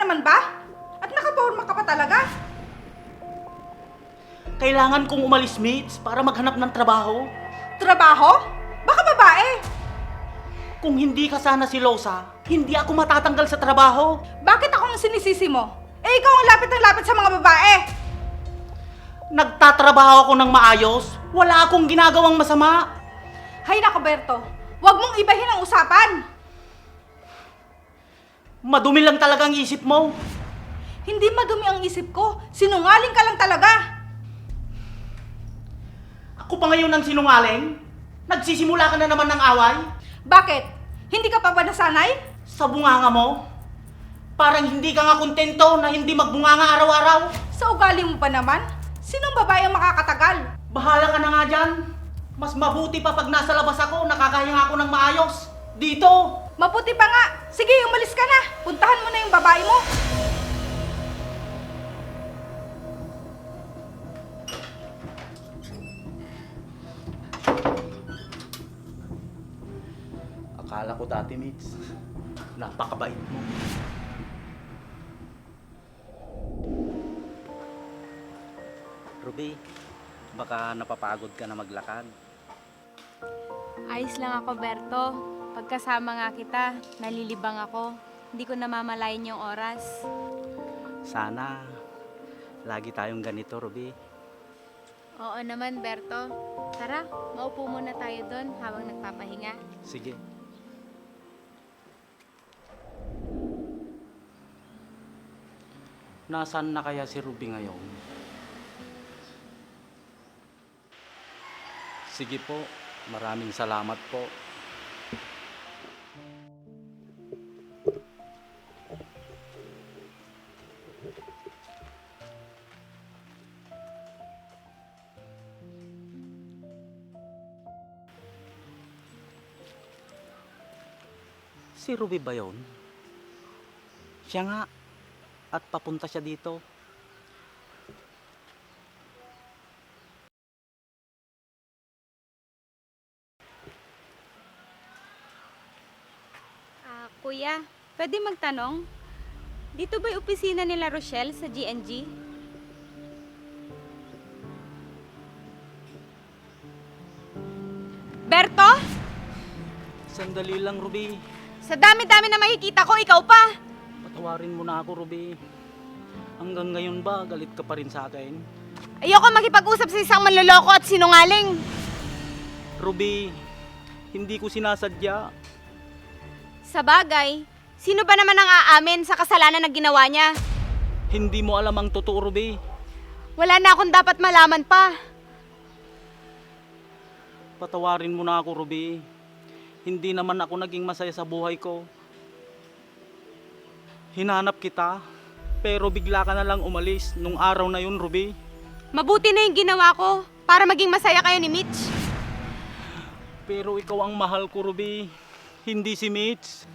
naman ba? At nakaporma ka pa talaga? Kailangan kong umalis, Mitch, para maghanap ng trabaho. Trabaho? Baka babae. Kung hindi ka sana si Losa, hindi ako matatanggal sa trabaho. Bakit ako ang sinisisi mo? Eh, ikaw ang lapit ng lapit sa mga babae. Nagtatrabaho ako ng maayos. Wala akong ginagawang masama. Hay nako, Berto. Huwag mong ibahin ang usapan. Madumi lang talaga ang isip mo. Hindi madumi ang isip ko. Sinungaling ka lang talaga. Ako pa ngayon ang sinungaling? Nagsisimula ka na naman ng away? Bakit? Hindi ka pa ba nasanay? Sa bunganga mo? Parang hindi ka nga kontento na hindi magbunganga araw-araw. Sa ugali mo pa naman? Sinong babae ang makakatagal? Bahala ka na nga dyan. Mas mabuti pa pag nasa labas ako, nakakahinga ako ng maayos. Dito! Mabuti pa nga. Sige, umalis ka na. Puntahan mo na yung babae mo. Akala ko dati, Mitch, napakabait mo. Ruby, baka napapagod ka na maglakad. Ayos lang ako, Berto. Pagkasama nga kita, nalilibang ako. Hindi ko namamalayan yung oras. Sana, lagi tayong ganito, Ruby. Oo naman, Berto. Tara, maupo muna tayo doon habang nagpapahinga. Sige. Nasaan na kaya si Ruby ngayon? Sige po, maraming salamat po. Si Ruby ba yun? Siya nga. At papunta siya dito. Kuya, pwede magtanong? Dito ba yung opisina nila Rochelle sa GNG? Berto? Sandali lang, Ruby. Sa dami-dami na makikita ko, ikaw pa! Patawarin mo na ako, Ruby. Hanggang ngayon ba, galit ka pa rin sa akin? Ayoko makipag-usap sa isang manloloko at sinungaling. Ruby, hindi ko sinasadya. Sa bagay, sino ba naman ang aamin sa kasalanan na ginawa niya? Hindi mo alam ang totoo, Ruby. Wala na akong dapat malaman pa. Patawarin mo na ako, Ruby. Hindi naman ako naging masaya sa buhay ko. Hinanap kita, pero bigla ka na lang umalis nung araw na yun, Ruby. Mabuti na yung ginawa ko para maging masaya kayo ni Mitch. Pero ikaw ang mahal ko, Ruby. Hindi si Mitch.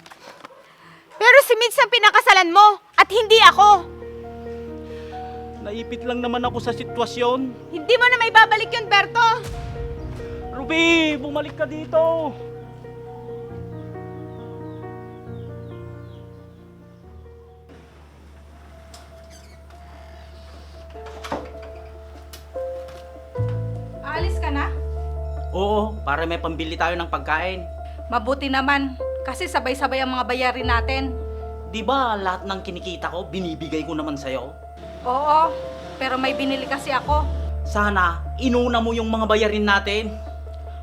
Pero si Mitch ang pinakasalan mo at hindi ako. Naipit lang naman ako sa sitwasyon. Hindi mo na may babalik yun, Berto. Ruby, bumalik ka dito. Aalis ka na? Oo, para may pambili tayo ng pagkain. Mabuti naman. Kasi sabay-sabay ang mga bayarin natin. Di ba lahat ng kinikita ko, binibigay ko naman sa'yo? Oo, pero may binili kasi ako. Sana, inuna mo yung mga bayarin natin.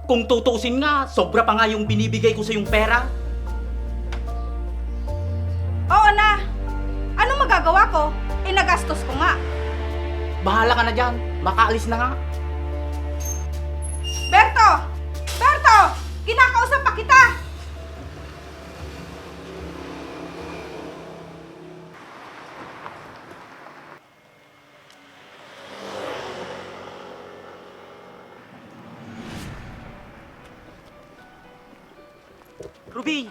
Kung tutusin nga, sobra pa nga yung binibigay ko sa yung pera. Oo na. Anong magagawa ko? Eh, nagastos ko nga. Bahala ka na dyan, makaalis na nga. Berto! Berto! Kinakausap pa kita! Ruby,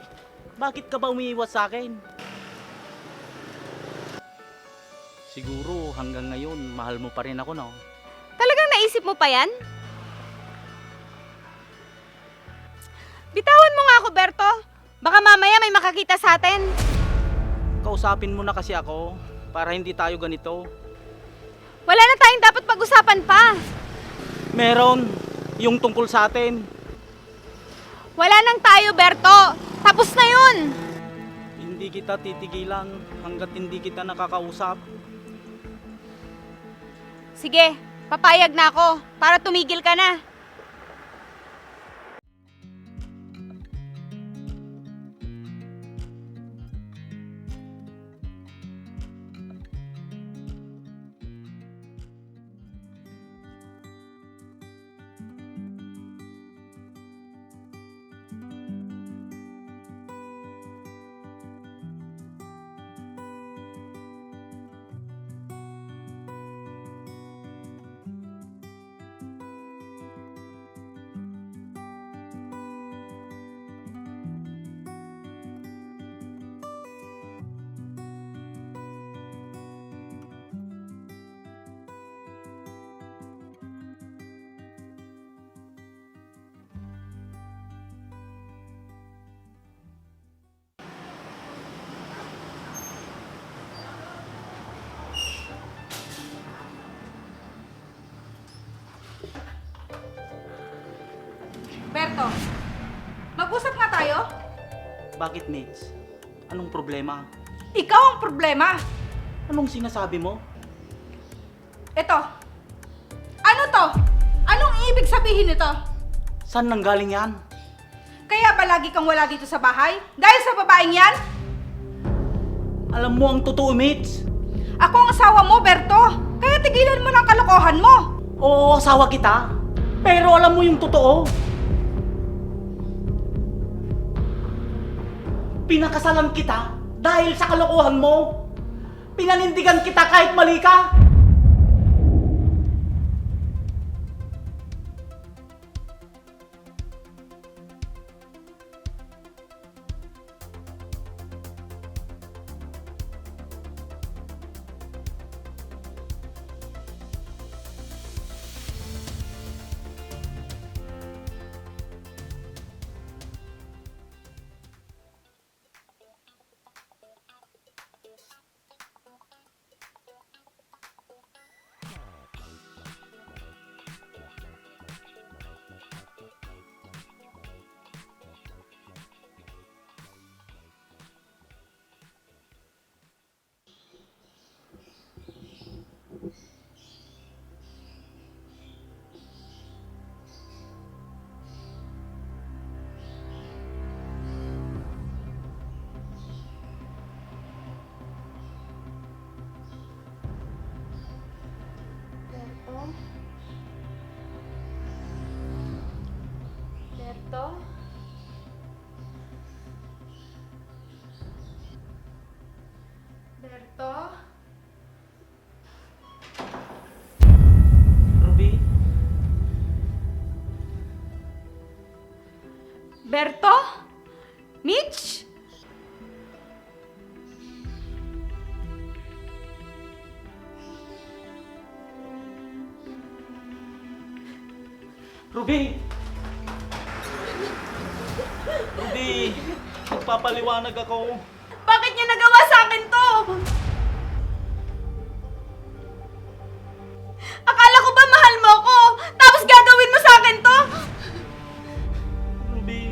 bakit ka ba umiiwas sa akin? Siguro hanggang ngayon, mahal mo pa rin ako, no? Talagang naisip mo pa yan? Bitawan mo nga ako, Berto. Baka mamaya may makakita sa atin. kausapin mo na kasi ako para hindi tayo ganito. Wala na tayong dapat pag-usapan pa. Meron, yung tungkol sa atin. Wala nang tayo, Berto. Tapos na yun. Hindi kita titigilan hanggat hindi kita nakakausap. Sige, papayag na ako para tumigil ka na. Berto, mag-usap nga tayo. Bakit, Mitch? Anong problema? Ikaw ang problema. Anong sinasabi mo? Ito. Ano to? Anong ibig sabihin nito? Saan nanggaling yan? Kaya ba lagi kang wala dito sa bahay? Dahil sa babaeng yan? Alam mo ang totoo, Mitch? Ako ang asawa mo, Berto. Kaya tigilan mo ng kalokohan mo. Oo, asawa kita. Pero alam mo yung totoo? Pinakasalan kita dahil sa kalokohan mo. Pinanindigan kita kahit mali ka. Berto? Berto? Ruby, Berto? Mitch? Ruby! Ruby, magpapaliwanag ako. Bakit niya nagawa sa akin to? Akala ko ba mahal mo ko? Tapos gagawin mo sa akin to? Ruby,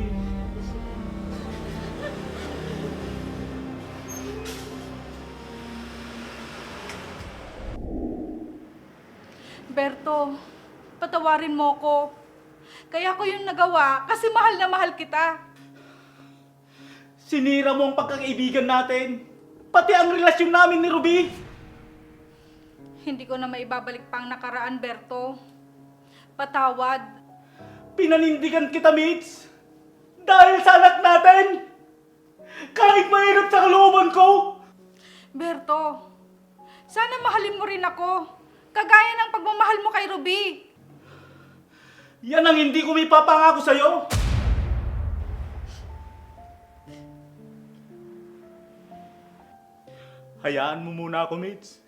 Berto, patawarin mo ko. Kaya ko yung nagawa kasi mahal na mahal kita. sinira mo ang pagkakaibigan natin. Pati ang relasyon namin ni Ruby. Hindi ko na maibabalik pa ang nakaraan, Berto. Patawad. Pinanindigan kita, Mitch. Dahil sa anak natin. Kahit mahirap sa kalooban ko. Berto, sana mahalin mo rin ako. Kagaya ng pagmamahal mo kay Ruby. Yan ang hindi ko ipapangako sa'yo. Hayaan mo muna ako, Mitch.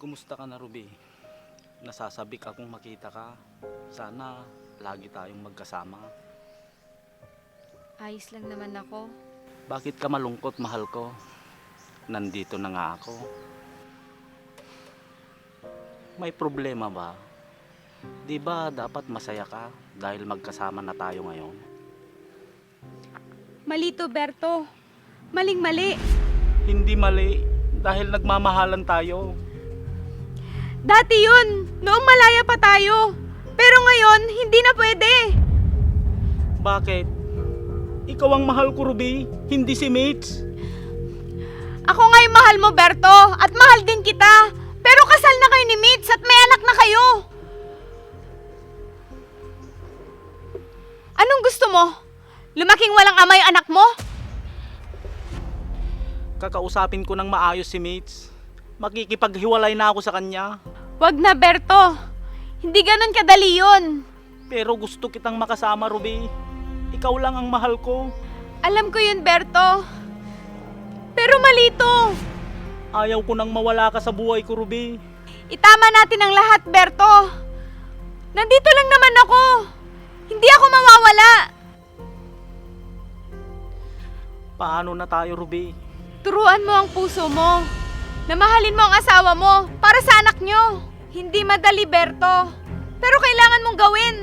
Kumusta ka na, Ruby? Nasasabik akong makita ka. Sana lagi tayong magkasama. Ayos lang naman ako. Bakit ka malungkot, mahal ko? Nandito na nga ako. May problema ba? Di ba dapat masaya ka dahil magkasama na tayo ngayon? Mali to, Berto. Maling-mali. Hindi mali dahil nagmamahalan tayo. Dati yun, noong malaya pa tayo. Pero ngayon, hindi na pwede. Bakit? Ikaw ang mahal ko, Ruby, hindi si Mitch. Ako nga yung mahal mo, Berto. At mahal din kita. Pero kasal na kayo ni Mitch at may anak na kayo. Anong gusto mo? Lumaking walang ama yung anak mo? Kakausapin ko ng maayos si Mitch. Makikipaghiwalay na ako sa kanya. Wag na, Berto. Hindi ganun kadali yun. Pero gusto kitang makasama, Ruby. Ikaw lang ang mahal ko. Alam ko yun, Berto. Pero mali to. Ayaw ko nang mawala ka sa buhay ko, Ruby. Itama natin ang lahat, Berto. Nandito lang naman ako. Hindi ako mawawala. Paano na tayo, Ruby? Turuan mo ang puso mo. Namahalin mo ang asawa mo para sa anak nyo. Hindi madali, Berto. Pero kailangan mong gawin.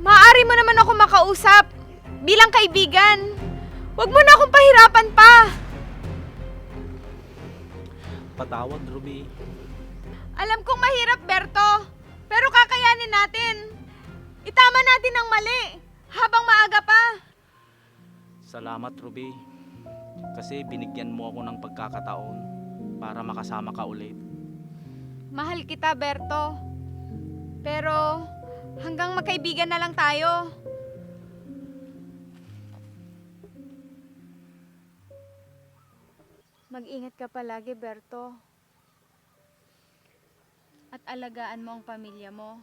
Maaari mo naman ako makausap. Bilang kaibigan. Huwag mo na akong pahirapan pa. Patawad, Ruby. Alam kong mahirap, Berto. Pero kakayanin natin. Itama natin ang mali. Habang maaga pa. Salamat, Ruby. Kasi binigyan mo ako ng pagkakataon para makasama ka ulit. Mahal kita, Berto. Pero hanggang magkaibigan na lang tayo. Mag-ingat ka palagi, Berto. At alagaan mo ang pamilya mo.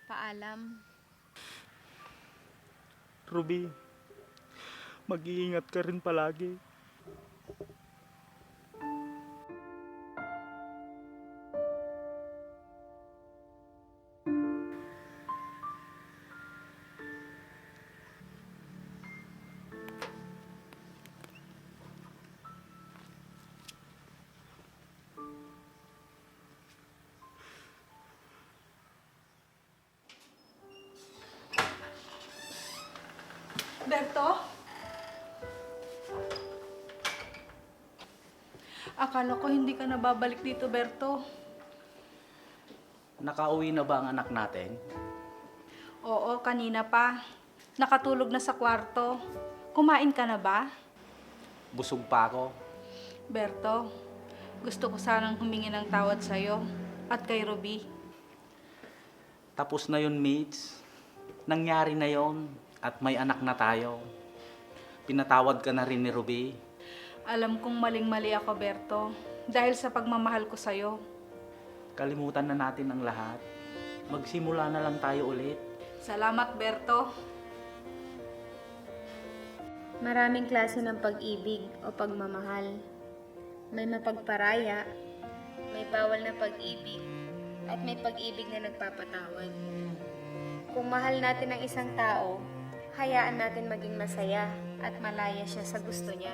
Paalam. Ruby, mag-iingat ka rin palagi. Berto? Akala ko hindi ka na babalik dito, Berto. Nakauwi na ba ang anak natin? Oo, kanina pa. Nakatulog na sa kwarto. Kumain ka na ba? Busog pa ako. Berto, gusto ko sanang humingi ng tawad sa'yo at kay Ruby. Tapos na yun, Mitch. Nangyari na yon at may anak na tayo. Pinatawad ka na rin ni Ruby. Alam kong maling-mali ako, Berto, dahil sa pagmamahal ko sa'yo. Kalimutan na natin ang lahat. Magsimula na lang tayo ulit. Salamat, Berto. Maraming klase ng pag-ibig o pagmamahal. May mapagparaya, may bawal na pag-ibig, at may pag-ibig na nagpapatawad. Kung mahal natin ang isang tao, hayaan natin maging masaya at malaya siya sa gusto niya.